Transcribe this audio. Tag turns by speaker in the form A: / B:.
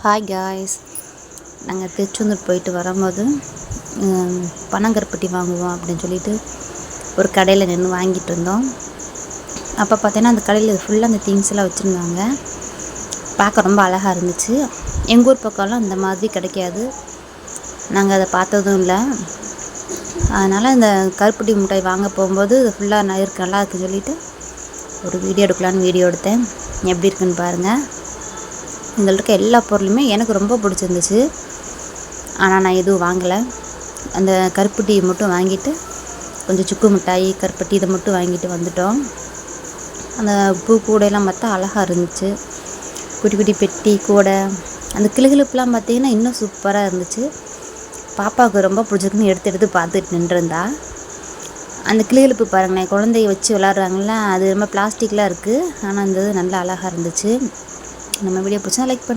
A: Hi guys, நாங்கள் திருச்செந்தூர் போயிட்டு வரும்போது பனங்கருப்பட்டி வாங்குவோம் அப்படின்னு சொல்லிட்டு ஒரு கடையில் நின்று வாங்கிட்டு இருந்தோம். அப்போ பார்த்தீங்கன்னா அந்த கடையில் ஃபுல்லாக அந்த திங்ஸ் எல்லாம் வச்சுருந்தாங்க. பார்க்க ரொம்ப அழகாக இருந்துச்சு. எங்கள் ஊர் பக்கம்லாம் இந்த மாதிரி கிடைக்காது, நாங்கள் அதை பார்த்ததும் இல்லை. அதனால் இந்த கருப்பட்டி மிட்டாய் வாங்க போகும்போது ஃபுல்லாக நல்லா இருக்குன்னு சொல்லிட்டு ஒரு வீடியோ எடுக்கலான்னு வீடியோ எடுத்தேன். எப்படி இருக்குன்னு பாருங்கள். இதில் இருக்க எல்லா பொருளுமே எனக்கு ரொம்ப பிடிச்சிருந்துச்சு. ஆனால் நான் எதுவும் வாங்கலை. அந்த கருப்பட்டி மட்டும் வாங்கிட்டு கொஞ்சம் சுக்கு மிட்டாய், கருப்பட்டி இதை மட்டும் வாங்கிட்டு வந்துட்டோம். அந்த பூ கூடையெல்லாம் பார்த்தா அழகாக இருந்துச்சு. குட்டி குட்டி பெட்டி கூடை, அந்த கிளுகிளுப்புலாம் பார்த்திங்கன்னா இன்னும் சூப்பராக இருந்துச்சு. பாப்பாவுக்கு ரொம்ப பிடிச்சிருக்குன்னு எடுத்து பார்த்துட்டு நின்றுருந்தா. அந்த கிளுகிளுப்பு பாருங்களேன், குழந்தைய வச்சு விளாட்றாங்களா, அது ரொம்ப பிளாஸ்டிக்லாம் இருக்குது. ஆனால் அந்த இது நல்லா அழகாக இருந்துச்சு. நம்ம வீடியோ பிடிச்சா லைக் பண்ணி